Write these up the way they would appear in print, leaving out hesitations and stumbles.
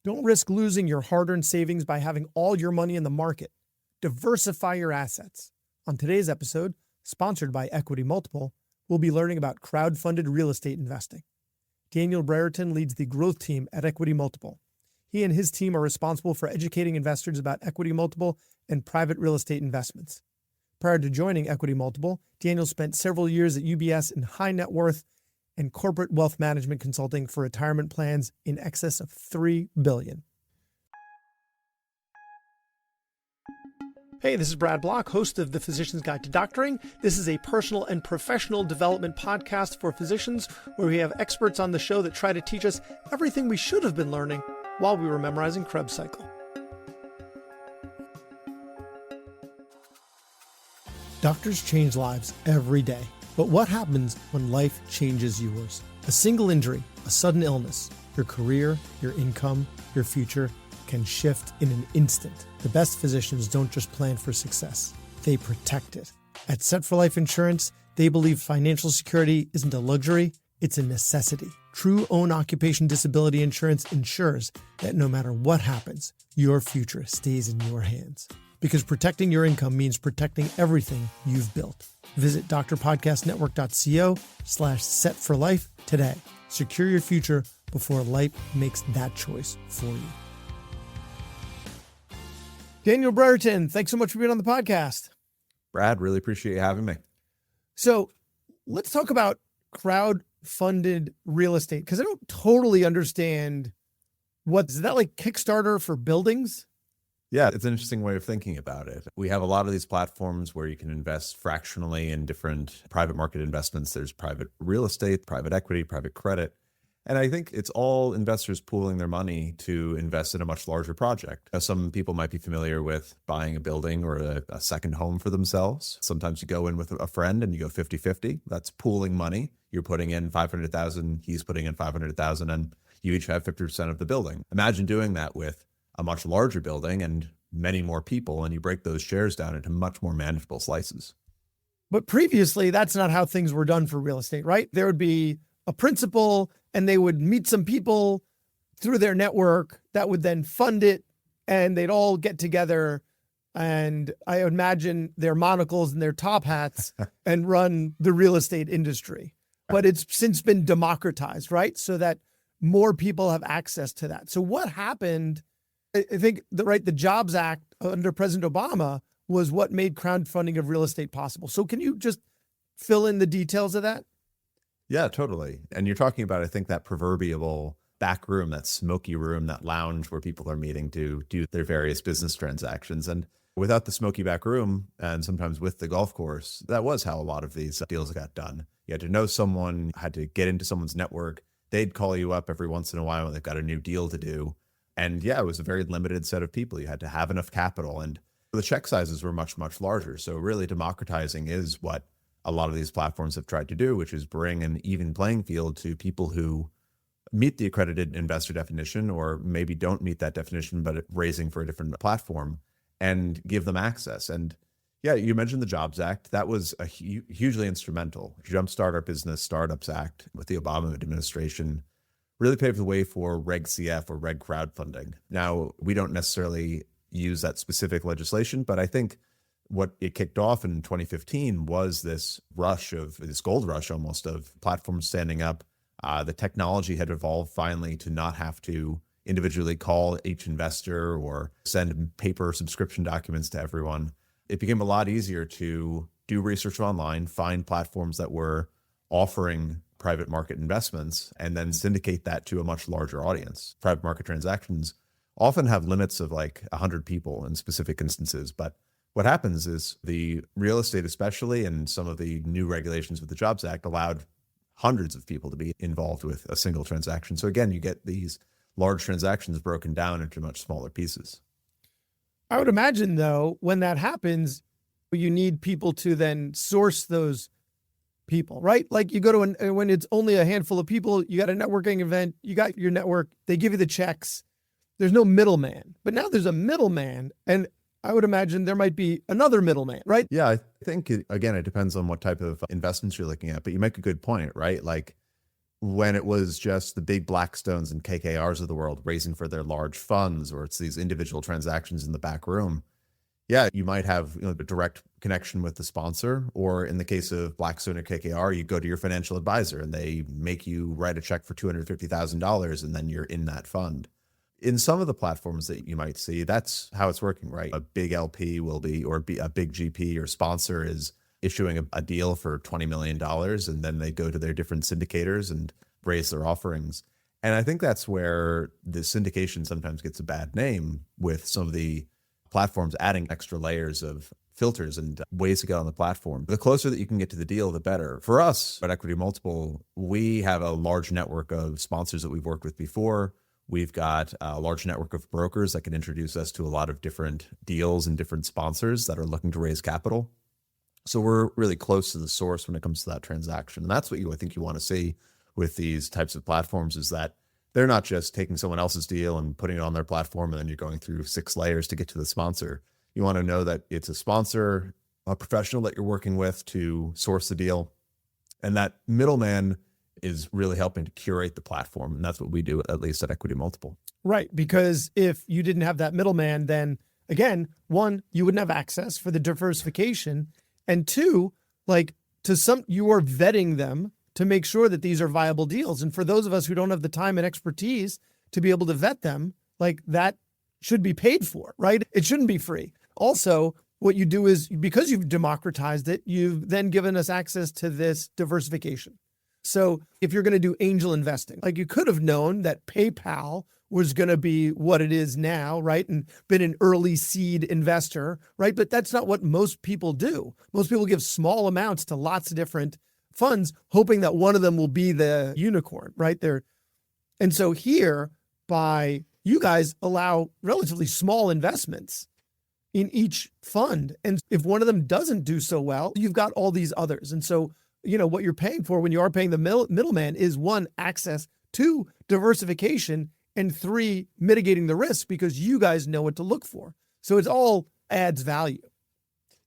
Don't risk losing your hard-earned savings by having all your money in the market. Diversify your assets. On today's episode, sponsored by Equity Multiple, we'll be learning about crowdfunded real estate investing. Daniel Brereton leads the growth team at Equity Multiple. He and his team are responsible for educating investors about Equity Multiple and private real estate investments. Prior to joining Equity Multiple, Daniel spent several years at UBS in high net worth and corporate wealth management consulting for retirement plans in excess of $3 billion. Hey, this is Brad Block, host of The Physician's Guide to Doctoring. This is a personal and professional development podcast for physicians where we have experts on the show that try to teach us everything we should have been learning while we were memorizing Krebs cycle. Doctors change lives every day. But what happens when life changes yours? A single injury, a sudden illness, your career, your income, your future can shift in an instant. The best physicians don't just plan for success, they protect it. At Set for Life Insurance, they believe financial security isn't a luxury, it's a necessity. True own occupation disability insurance ensures that no matter what happens, your future stays in your hands. Because protecting your income means protecting everything you've built. Visit drpodcastnetwork.co/setforlife today. Secure your future before life makes that choice for you. Daniel Brereton, thanks so much for being on the podcast. Brad, really appreciate you having me. So let's talk about crowd-funded real estate, because I don't totally understand is that like Kickstarter for buildings? Yeah, it's an interesting way of thinking about it. We have a lot of these platforms where you can invest fractionally in different private market investments. There's private real estate, private equity, private credit. And I think it's all investors pooling their money to invest in a much larger project. Some people might be familiar with buying a building or a second home for themselves. Sometimes you go in with a friend and you go 50-50. That's pooling money. You're putting in $500,000, he's putting in $500,000, and you each have 50% of the building. Imagine doing that with a much larger building and many more people, and you break those shares down into much more manageable slices. But previously, that's not how things were done for real estate, right? There would be a principal and they would meet some people through their network that would then fund it, and they'd all get together, and I imagine their monocles and their top hats and run the real estate industry. But it's since been democratized, right? So that more people have access to that. So what happened? I think the Jobs Act under President Obama was what made crowdfunding of real estate possible. So can you just fill in the details of that? Yeah, totally. And you're talking about, I think, that proverbial back room, that smoky room, that lounge where people are meeting to do their various business transactions. And without the smoky back room, and sometimes with the golf course, that was how a lot of these deals got done. You had to know someone, had to get into someone's network. They'd call you up every once in a while when they've got a new deal to do. And yeah, it was a very limited set of people. You had to have enough capital, and the check sizes were much, much larger. So really democratizing is what a lot of these platforms have tried to do, which is bring an even playing field to people who meet the accredited investor definition or maybe don't meet that definition, but raising for a different platform, and give them access. And yeah, you mentioned the Jobs Act. That was a hugely instrumental. Jumpstart Our Business Startups Act with the Obama administration really paved the way for Reg CF or Reg crowdfunding. Now, we don't necessarily use that specific legislation, but I think what it kicked off in 2015 was this gold rush almost of platforms standing up. The technology had evolved finally to not have to individually call each investor or send paper subscription documents to everyone. It became a lot easier to do research online, find platforms that were offering private market investments, and then syndicate that to a much larger audience. Private market transactions often have limits of like 100 people in specific instances, but what happens is the real estate, especially, and some of the new regulations with the Jobs Act allowed hundreds of people to be involved with a single transaction. So again, you get these large transactions broken down into much smaller pieces. I would imagine, though, when that happens, you need people to then source those people, right? Like you go to when it's only a handful of people, you got a networking event, you got your network, they give you the checks. There's no middleman. But now there's a middleman, and I would imagine there might be another middleman, right? Yeah, I think, again, it depends on what type of investments you're looking at, but you make a good point, right? Like when it was just the big Blackstones and KKRs of the world raising for their large funds, or it's these individual transactions in the back room, yeah, you might have a direct connection with the sponsor, or in the case of Blackstone or KKR, you go to your financial advisor and they make you write a check for $250,000 and then you're in that fund. In some of the platforms that you might see, that's how it's working, right? A big LP will be, or a big GP or sponsor is issuing a deal for $20 million, and then they go to their different syndicators and raise their offerings. And I think that's where the syndication sometimes gets a bad name, with some of the platforms adding extra layers of filters and ways to get on the platform. The closer that you can get to the deal, the better. For us at Equity Multiple, we have a large network of sponsors that we've worked with before. We've got a large network of brokers that can introduce us to a lot of different deals and different sponsors that are looking to raise capital. So we're really close to the source when it comes to that transaction. And that's what I think you want to see with these types of platforms, is that they're not just taking someone else's deal and putting it on their platform and then you're going through 6 layers to get to the sponsor. You want to know that it's a sponsor, a professional that you're working with to source the deal. And that middleman is really helping to curate the platform. And that's what we do, at least at Equity Multiple. Right. Because if you didn't have that middleman, then again, one, you wouldn't have access for the diversification. And two, you are vetting them to make sure that these are viable deals. And for those of us who don't have the time and expertise to be able to vet them, that should be paid for, right? It shouldn't be free. Also, what you do is, because you've democratized it, you've then given us access to this diversification. So if you're going to do angel investing, you could have known that PayPal was going to be what it is now, right? And been an early seed investor, right? But that's not what most people do. Most people give small amounts to lots of different funds, hoping that one of them will be the unicorn, right? And so here, by you guys allow relatively small investments in each fund. And if one of them doesn't do so well, you've got all these others. And so, what you're paying for when you are paying the middleman is, 1, access, 2, diversification, and 3, mitigating the risk, because you guys know what to look for. So it all adds value.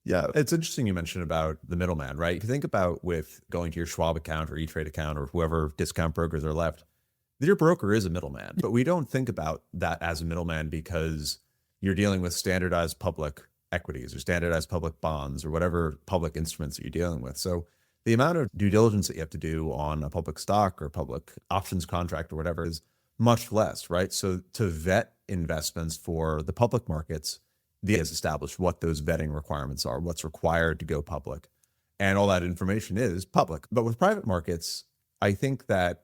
Yeah, it's interesting you mentioned about the middleman, right? If you think about with going to your Schwab account or E-Trade account or whoever discount brokers are left, your broker is a middleman. But we don't think about that as a middleman because you're dealing with standardized public equities or standardized public bonds or whatever public instruments that you're dealing with. So the amount of due diligence that you have to do on a public stock or public options contract or whatever is much less, right? So to vet investments for the public markets, the has established what those vetting requirements are, what's required to go public. And all that information is public. But with private markets, I think that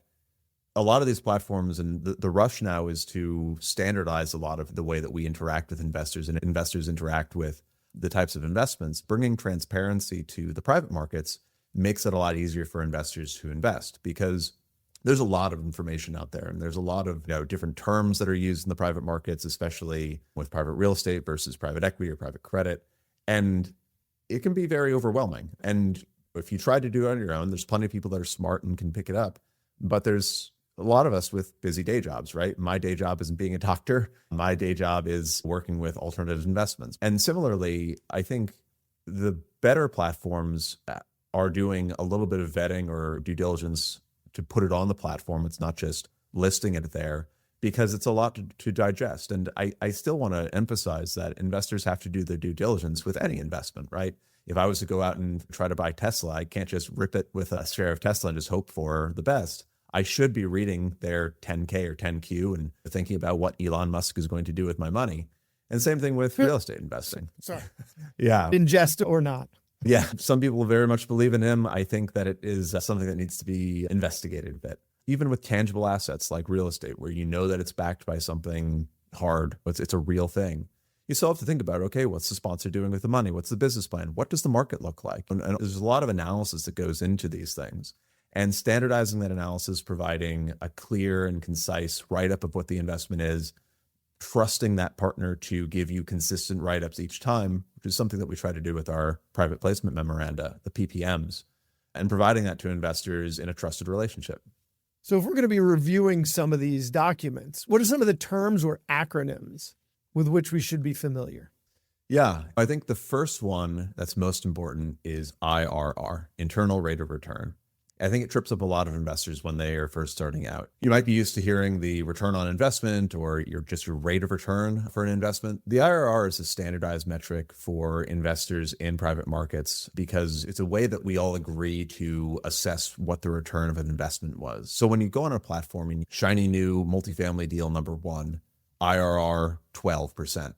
a lot of these platforms, and the rush now is to standardize a lot of the way that we interact with investors and investors interact with the types of investments. Bringing transparency to the private markets makes it a lot easier for investors to invest, because there's a lot of information out there, and there's a lot of different terms that are used in the private markets, especially with private real estate versus private equity or private credit. And it can be very overwhelming. And if you try to do it on your own, there's plenty of people that are smart and can pick it up. But there's a lot of us with busy day jobs, right? My day job isn't being a doctor. My day job is working with alternative investments. And similarly, I think the better platforms are doing a little bit of vetting or due diligence to put it on the platform. It's not just listing it there, because it's a lot to digest. And I still want to emphasize that investors have to do their due diligence with any investment, right? If I was to go out and try to buy Tesla, I can't just rip it with a share of Tesla and just hope for the best. I should be reading their 10K or 10Q and thinking about what Elon Musk is going to do with my money. And same thing with real estate investing. Sorry. Yeah. Ingest or not. Yeah. Some people very much believe in him. I think that it is something that needs to be investigated a bit. Even with tangible assets like real estate, where you know that it's backed by something hard, it's a real thing. You still have to think about, okay, what's the sponsor doing with the money? What's the business plan? What does the market look like? And there's a lot of analysis that goes into these things. And standardizing that analysis, providing a clear and concise write-up of what the investment is, trusting that partner to give you consistent write-ups each time, which is something that we try to do with our private placement memoranda, the PPMs, and providing that to investors in a trusted relationship. So if we're going to be reviewing some of these documents, what are some of the terms or acronyms with which we should be familiar? Yeah, I think the first one that's most important is IRR, internal rate of return. I think it trips up a lot of investors when they are first starting out. You might be used to hearing the return on investment or your rate of return for an investment. The IRR is a standardized metric for investors in private markets because it's a way that we all agree to assess what the return of an investment was. So when you go on a platform and shiny new multifamily deal number one, IRR 12%.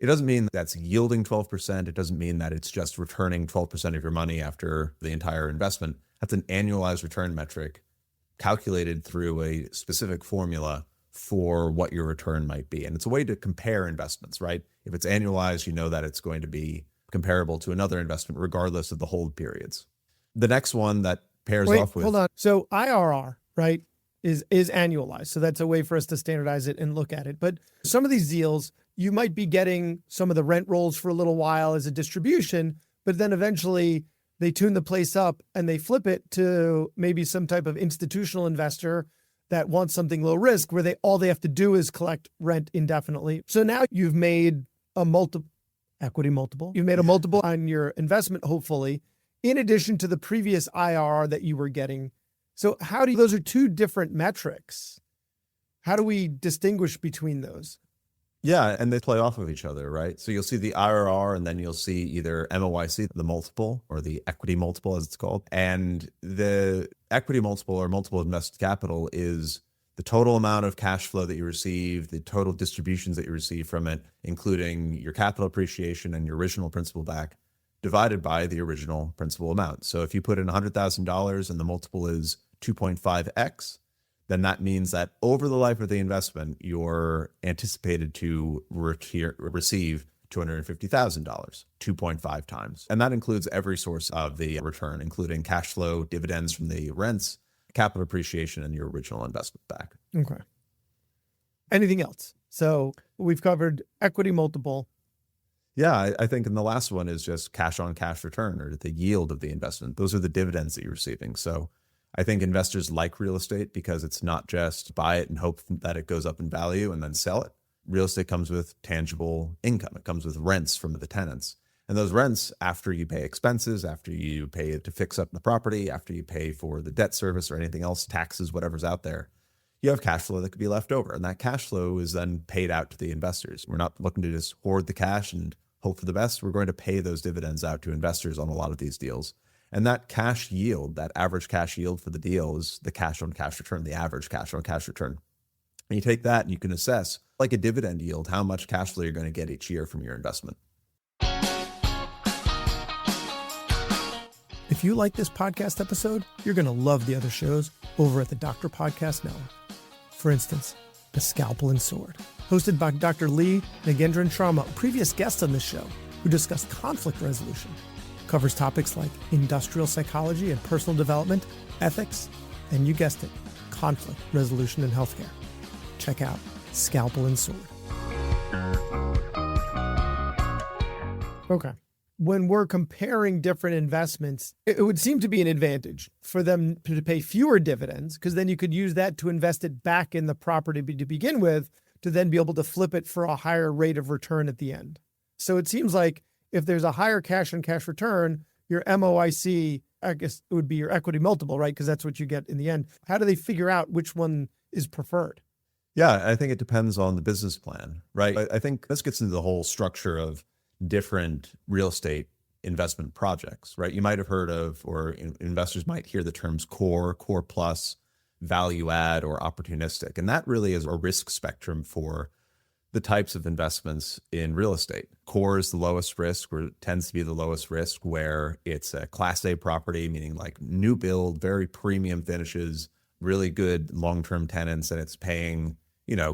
It doesn't mean that's yielding 12%. It doesn't mean that it's just returning 12% of your money after the entire investment. That's an annualized return metric calculated through a specific formula for what your return might be. And it's a way to compare investments, right? If it's annualized, you know that it's going to be comparable to another investment regardless of the hold periods. The next one that pairs off with... Hold on. So IRR, right, is annualized. So that's a way for us to standardize it and look at it. But some of these deals, you might be getting some of the rent rolls for a little while as a distribution, but then eventually they tune the place up and they flip it to maybe some type of institutional investor that wants something low risk where all they have to do is collect rent indefinitely. So now you've made a equity multiple. You've made a multiple on your investment, hopefully, in addition to the previous IRR that you were getting. So those are two different metrics. How do we distinguish between those? Yeah, and they play off of each other, right? So you'll see the IRR and then you'll see either MOIC, the multiple, or the equity multiple as it's called. And the equity multiple or multiple invested capital is the total amount of cash flow that you receive, the total distributions that you receive from it, including your capital appreciation and your original principal back, divided by the original principal amount. So if you put in $100,000 and the multiple is 2.5x, then that means that over the life of the investment, you're anticipated to receive $250,000, 2.5 times. And that includes every source of the return, including cash flow, dividends from the rents, capital appreciation, and your original investment back. Okay. Anything else? So we've covered equity multiple. Yeah, I think in the last one is just cash on cash return or the yield of the investment. Those are the dividends that you're receiving. So I think investors like real estate because it's not just buy it and hope that it goes up in value and then sell it. Real estate comes with tangible income. It comes with rents from the tenants. And those rents, after you pay expenses, after you pay to fix up the property, after you pay for the debt service or anything else, taxes, whatever's out there, you have cash flow that could be left over. And that cash flow is then paid out to the investors. We're not looking to just hoard the cash and hope for the best. We're going to pay those dividends out to investors on a lot of these deals. And that cash yield, that average cash yield for the deal is the cash on cash return, the average cash on cash return. And you take that and you can assess, like a dividend yield, how much cash flow you're going to get each year from your investment. If you like this podcast episode, you're going to love the other shows over at the Doctor Podcast Network. For instance, The Scalpel and Sword, hosted by Dr. Lee Nagendran Sharma, a previous guest on this show, who discussed conflict resolution. Covers topics like industrial psychology and personal development, ethics, and you guessed it, conflict resolution in healthcare. Check out Scalpel and Sword. Okay. When we're comparing different investments, it would seem to be an advantage for them to pay fewer dividends, because then you could use that to invest it back in the property to begin with, to then be able to flip it for a higher rate of return at the end. So it seems like if there's a higher cash on cash return, your MOIC, I guess it would be your equity multiple, right? Because that's what you get in the end. How do they figure out which one is preferred? Yeah, I think it depends on the business plan, right? I think this gets into the whole structure of different real estate investment projects, right? You might have heard of, or investors might hear the terms core plus, value add, or opportunistic. And that really is a risk spectrum for the types of investments in real estate. Core is the lowest risk, or tends to be the lowest risk, where it's a Class A property, meaning like new build, very premium finishes, really good long-term tenants, and it's paying,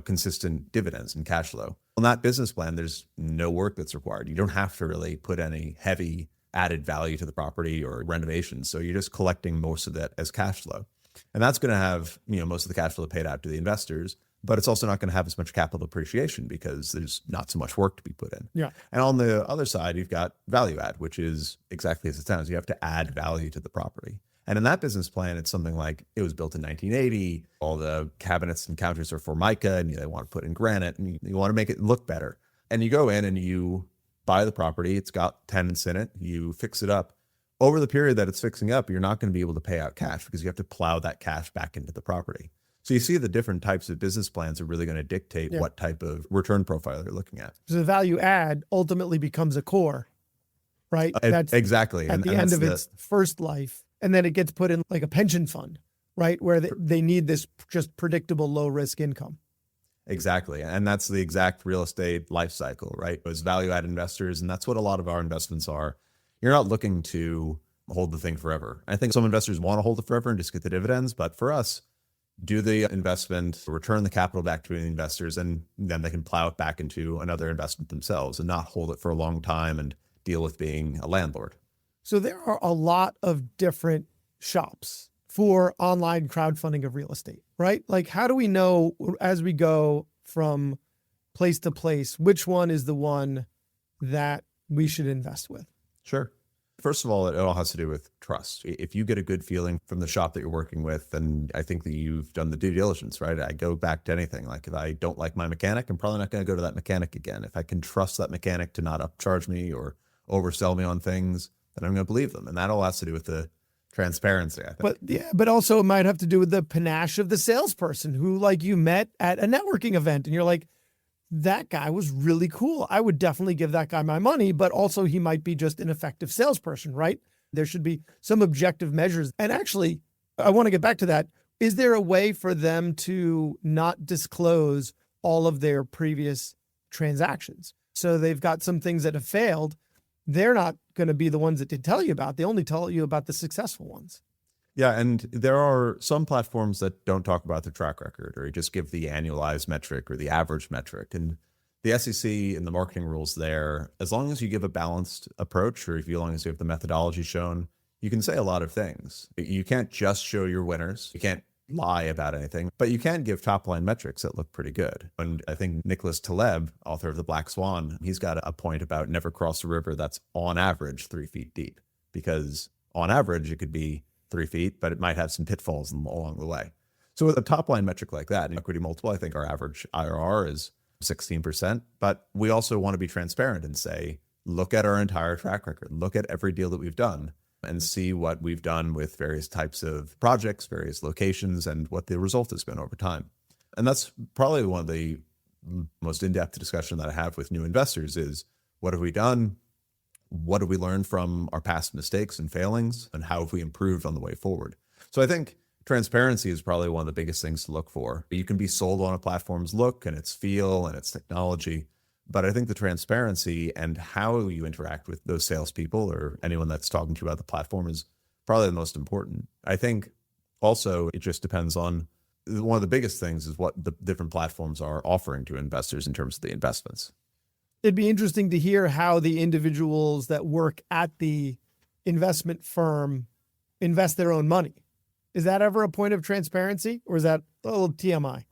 consistent dividends and cash flow. On that business plan, there's no work that's required. You don't have to really put any heavy added value to the property or renovations. So you're just collecting most of that as cash flow. And that's going to have, most of the cash flow paid out to the investors, but it's also not going to have as much capital appreciation because there's not so much work to be put in. Yeah. And on the other side, you've got value add, which is exactly as it sounds. You have to add value to the property. And in that business plan, it's something like it was built in 1980. All the cabinets and counters are Formica, and they want to put in granite, and you want to make it look better. And you go in and you buy the property. It's got tenants in it. You fix it up. over the period that it's fixing up, you're not going to be able to pay out cash because you have to plow that cash back into the property. So you see the different types of business plans are really going to dictate what type of return profile you're looking at. So the value add ultimately becomes a core, right? That's exactly at the end of its first life. And then it gets put in like a pension fund, right? Where they need this just predictable low risk income. Exactly. And that's the exact real estate life cycle, right? As value add investors. And that's what a lot of our investments are. You're not looking to hold the thing forever. I think some investors want to hold it forever and just get the dividends. But for us, do the investment, return the capital back to the investors, and then they can plow it back into another investment themselves and not hold it for a long time and deal with being a landlord. So there are a lot of different shops for online crowdfunding of real estate, right? Like, how do we know as we go from place to place, which one is the one that we should invest with? Sure. First of all, it all has to do with trust. If you get a good feeling from the shop that you're working with, then I think that you've done the due diligence, right? I go back to anything. Like if I don't like my mechanic, I'm probably not going to go to that mechanic again. If I can trust that mechanic to not upcharge me or oversell me on things, then I'm going to believe them. And that all has to do with the transparency, I think. But also it might have to do with the panache of the salesperson who like you met at a networking event and you're like, that guy was really cool. I would definitely give that guy my money, but also he might be just an effective salesperson, right? There should be some objective measures. And actually, I want to get back to that. Is there a way for them to not disclose all of their previous transactions? So they've got some things that have failed. They're not going to be the ones that they tell you about. They only tell you about the successful ones. Yeah, and there are some platforms that don't talk about their track record or just give the annualized metric or the average metric. And the SEC and the marketing rules there, as long as you give a balanced approach or as long as you have the methodology shown, you can say a lot of things. You can't just show your winners. You can't lie about anything, but you can give top line metrics that look pretty good. And I think Nicholas Taleb, author of The Black Swan, he's got a point about never cross a river that's on average 3 feet deep, because on average it could be 3 feet, but it might have some pitfalls along the way. So with a top line metric like that, in equity multiple, I think our average IRR is 16%, but we also want to be transparent and say, look at our entire track record, look at every deal that we've done and see what we've done with various types of projects, various locations, and what the result has been over time. And that's probably one of the most in-depth discussion that I have with new investors is, what have we done? What have we learned from our past mistakes and failings, and how have we improved on the way forward? So I think transparency is probably one of the biggest things to look for. You can be sold on a platform's look and its feel and its technology, but I think the transparency and how you interact with those salespeople or anyone that's talking to you about the platform is probably the most important. I think also it just depends on, one of the biggest things is what the different platforms are offering to investors in terms of the investments. It'd be interesting to hear how the individuals that work at the investment firm invest their own money. Is that ever a point of transparency, or is that a little TMI?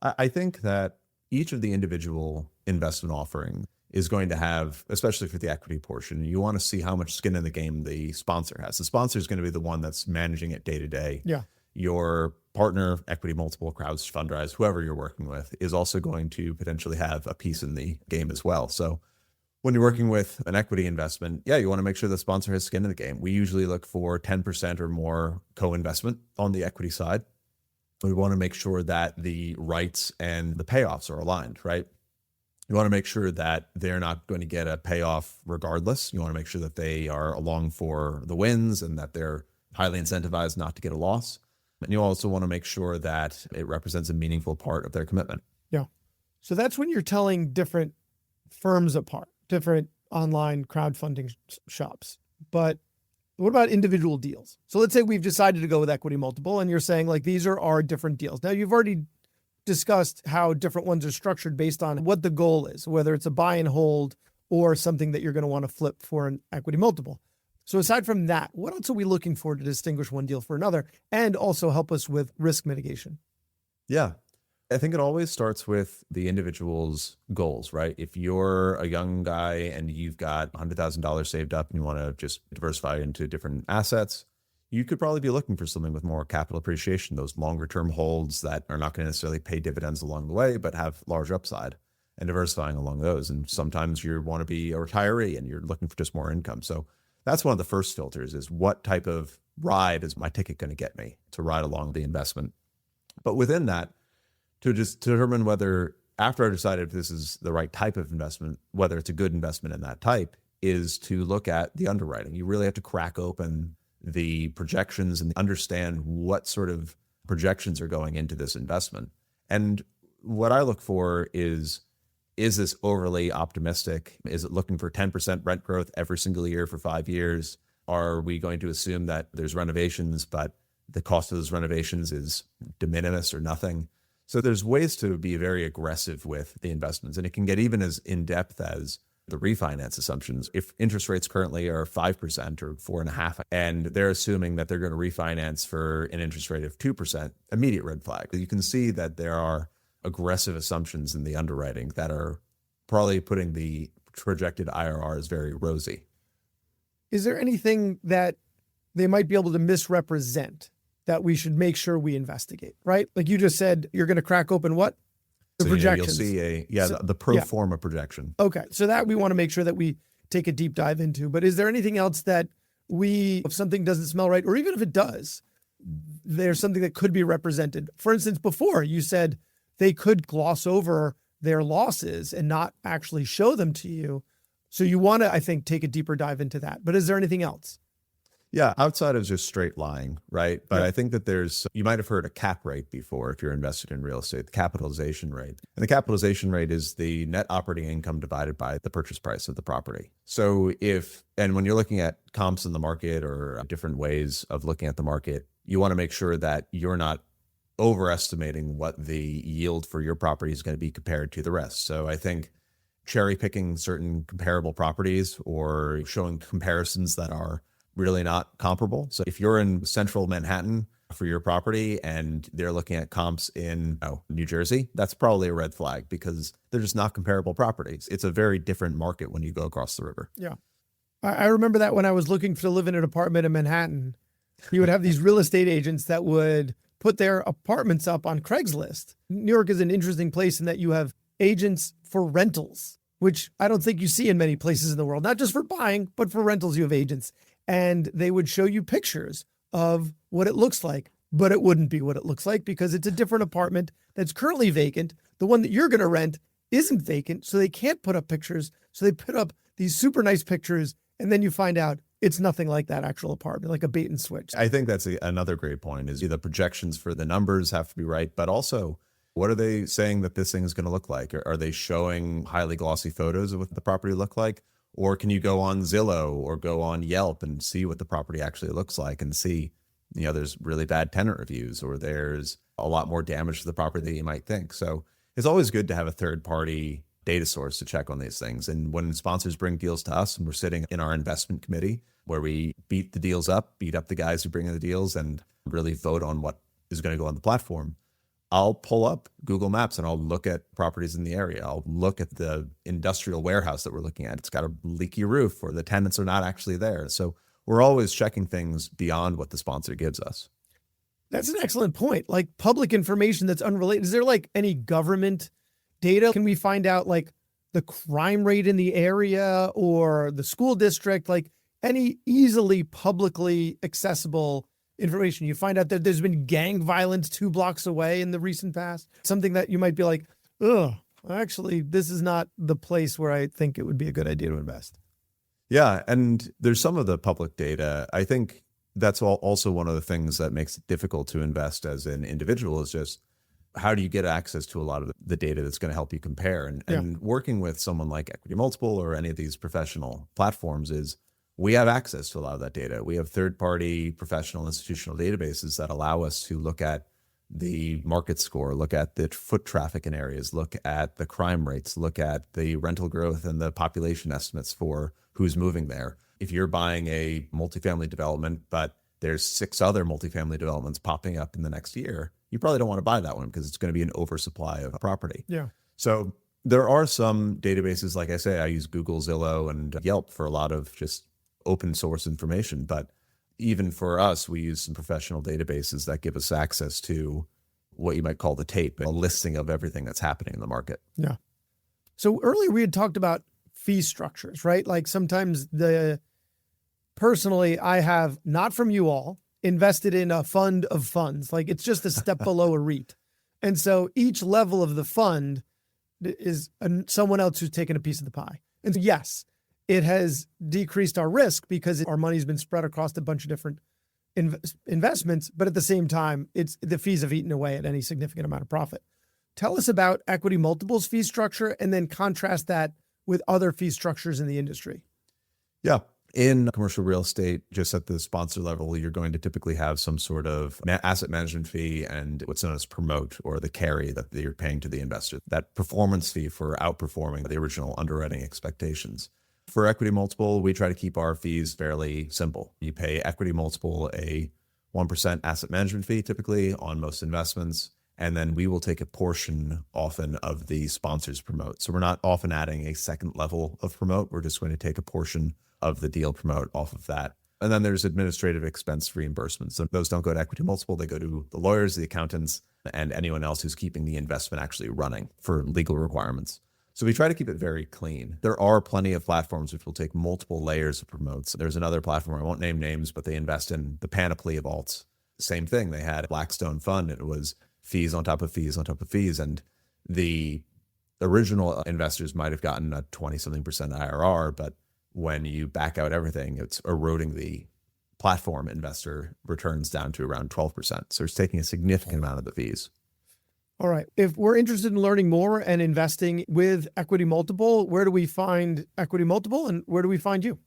I think that each of the individual investment offering is going to have, especially for the equity portion, you want to see how much skin in the game the sponsor has. The sponsor is going to be the one that's managing it day to day. Yeah. Your partner, equity multiple, crowds, fundrise, whoever you're working with, is also going to potentially have a piece in the game as well. So when you're working with an equity investment, you want to make sure the sponsor has skin in the game. We usually look for 10% or more co-investment on the equity side. We want to make sure that the rights and the payoffs are aligned, right? You want to make sure that they're not going to get a payoff regardless. You want to make sure that they are along for the wins and that they're highly incentivized not to get a loss. And you also want to make sure that it represents a meaningful part of their commitment. Yeah. So that's when you're telling different firms apart, different online crowdfunding shops. But what about individual deals? So let's say we've decided to go with equity multiple and you're saying like, these are our different deals. Now you've already discussed how different ones are structured based on what the goal is, whether it's a buy and hold or something that you're going to want to flip for an equity multiple. So aside from that, what else are we looking for to distinguish one deal for another and also help us with risk mitigation? Yeah. I think it always starts with the individual's goals, right? If you're a young guy and you've got $100,000 saved up and you want to just diversify into different assets, you could probably be looking for something with more capital appreciation, those longer term holds that are not going to necessarily pay dividends along the way, but have large upside, and diversifying along those. And sometimes you want to be a retiree and you're looking for just more income. So That's one of the first filters, is what type of ride is my ticket going to get me to ride along the investment. But within that, to just determine whether, after I decided if this is the right type of investment, whether it's a good investment in that type, is to look at the underwriting. You really have to crack open the projections and understand what sort of projections are going into this investment. And what I look for is this overly optimistic? Is it looking for 10% rent growth every single year for 5 years? Are we going to assume that there's renovations, but the cost of those renovations is de minimis or nothing? So there's ways to be very aggressive with the investments, and it can get even as in-depth as the refinance assumptions. If interest rates currently are 5% or 4.5%, and they're assuming that they're going to refinance for an interest rate of 2%, immediate red flag. You can see that there are aggressive assumptions in the underwriting that are probably putting the projected IRR as very rosy. Is there anything that they might be able to misrepresent that we should make sure we investigate, right? Like you just said, you're going to crack open what? The projections. You'll see the pro forma projection. Okay. So that we want to make sure that we take a deep dive into. But is there anything else that if something doesn't smell right, or even if it does, there's something that could be represented? For instance, before you said they could gloss over their losses and not actually show them to you. So you want to, I think, take a deeper dive into that. But is there anything else? Yeah, outside of just straight lying, right? But yeah. I think that you might have heard a cap rate before if you're invested in real estate, the capitalization rate. And the capitalization rate is the net operating income divided by the purchase price of the property. So when you're looking at comps in the market or different ways of looking at the market, you want to make sure that you're not overestimating what the yield for your property is going to be compared to the rest. So I think cherry picking certain comparable properties or showing comparisons that are really not comparable. So if you're in central Manhattan for your property and they're looking at comps in New Jersey, that's probably a red flag because they're just not comparable properties. It's a very different market when you go across the river. Yeah. I remember that when I was looking to live in an apartment in Manhattan, you would have these real estate agents that would put their apartments up on Craigslist. New York is an interesting place in that you have agents for rentals, which I don't think you see in many places in the world, not just for buying, but for rentals, you have agents. And they would show you pictures of what it looks like, but it wouldn't be what it looks like because it's a different apartment that's currently vacant. The one that you're going to rent isn't vacant, so they can't put up pictures. So they put up these super nice pictures, and then you find out it's nothing like that actual apartment, like a bait and switch. I think that's another great point is the projections for the numbers have to be right, but also what are they saying that this thing is going to look like? Are they showing highly glossy photos of what the property look like? Or can you go on Zillow or go on Yelp and see what the property actually looks like and see, there's really bad tenant reviews or there's a lot more damage to the property than you might think. So it's always good to have a third party data source to check on these things. And when sponsors bring deals to us and we're sitting in our investment committee where we beat up the guys who bring in the deals and really vote on what is going to go on the platform, I'll pull up Google Maps and I'll look at properties in the area. I'll look at the industrial warehouse that we're looking at. It's got a leaky roof or the tenants are not actually there. So we're always checking things beyond what the sponsor gives us. That's an excellent point. Like public information that's unrelated. Is there like any government data? Can we find out like the crime rate in the area or the school district, like any easily publicly accessible information? You find out that there's been gang violence 2 blocks away in the recent past, something that you might be like, actually, this is not the place where I think it would be a good idea to invest. Yeah. And there's some of the public data. I think that's also one of the things that makes it difficult to invest as an individual is just how do you get access to a lot of the data that's going to help you compare? And working with someone like Equity Multiple or any of these professional platforms is we have access to a lot of that data. We have third-party professional institutional databases that allow us to look at the market score, look at the foot traffic in areas, look at the crime rates, look at the rental growth and the population estimates for who's moving there. If you're buying a multifamily development, but there's 6 other multifamily developments popping up in the next year, you probably don't want to buy that one because it's going to be an oversupply of property. Yeah. So there are some databases, like I say, I use Google, Zillow, and Yelp for a lot of just open source information. But even for us, we use some professional databases that give us access to what you might call the tape, a listing of everything that's happening in the market. Yeah. So earlier we had talked about fee structures, right? Like sometimes the personally, I have, not from you all, invested in a fund of funds. Like it's just a step below a REIT. And so each level of the fund is someone else who's taken a piece of the pie. And so yes, it has decreased our risk because our money's been spread across a bunch of different investments, but at the same time, the fees have eaten away at any significant amount of profit. Tell us about Equity Multiple's fee structure and then contrast that with other fee structures in the industry. Yeah. In commercial real estate, just at the sponsor level, you're going to typically have some sort of asset management fee and what's known as promote, or the carry that you're paying to the investor, that performance fee for outperforming the original underwriting expectations. For Equity Multiple, we try to keep our fees fairly simple. You pay Equity Multiple a 1% asset management fee typically on most investments, and then we will take a portion often of the sponsor's promote. So we're not often adding a second level of promote. We're just going to take a portion of the deal promote off of that. And then there's administrative expense reimbursements. So those don't go to Equity Multiple. They go to the lawyers, the accountants, and anyone else who's keeping the investment actually running for legal requirements. So we try to keep it very clean. There are plenty of platforms which will take multiple layers of promotes. There's another platform, I won't name names, but they invest in the panoply of alts. Same thing. They had a Blackstone fund. It was fees on top of fees on top of fees. And the original investors might have gotten a 20-something% IRR, but when you back out everything, it's eroding the platform investor returns down to around 12%. So it's taking a significant amount of the fees. All right. If we're interested in learning more and investing with Equity Multiple, where do we find Equity Multiple and where do we find you?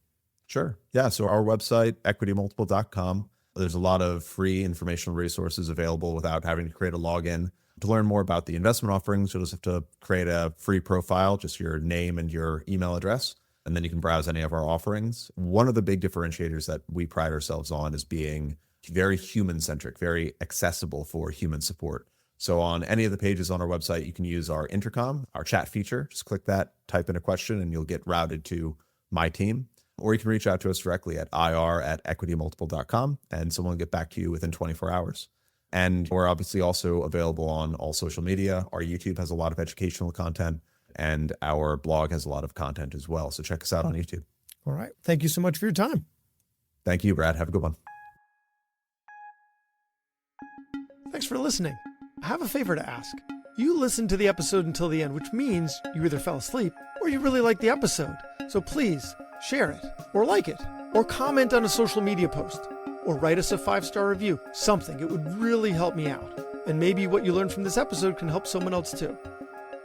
Sure. Yeah. So our website, equitymultiple.com, there's a lot of free informational resources available without having to create a login. To learn more about the investment offerings, you'll just have to create a free profile, just your name and your email address, and then you can browse any of our offerings. One of the big differentiators that we pride ourselves on is being very human-centric, very accessible for human support. So on any of the pages on our website, you can use our intercom, our chat feature. Just click that, type in a question, and you'll get routed to my team. Or you can reach out to us directly at ir@equitymultiple.com, and someone will get back to you within 24 hours. And we're obviously also available on all social media. Our YouTube has a lot of educational content, and our blog has a lot of content as well. So check us out on YouTube. All right. Thank you so much for your time. Thank you, Brad. Have a good one. Thanks for listening. I have a favor to ask. You listened to the episode until the end, which means you either fell asleep or you really liked the episode. So please share it or like it or comment on a social media post or write us a 5-star review. Something. It would really help me out. And maybe what you learned from this episode can help someone else too.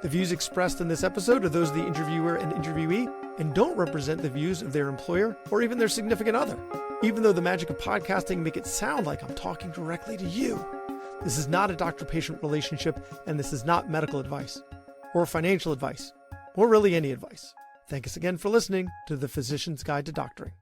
The views expressed in this episode are those of the interviewer and interviewee and don't represent the views of their employer or even their significant other. Even though the magic of podcasting make it sound like I'm talking directly to you. This is not a doctor-patient relationship, and this is not medical advice, or financial advice, or really any advice. Thank us again for listening to The Physician's Guide to Doctoring.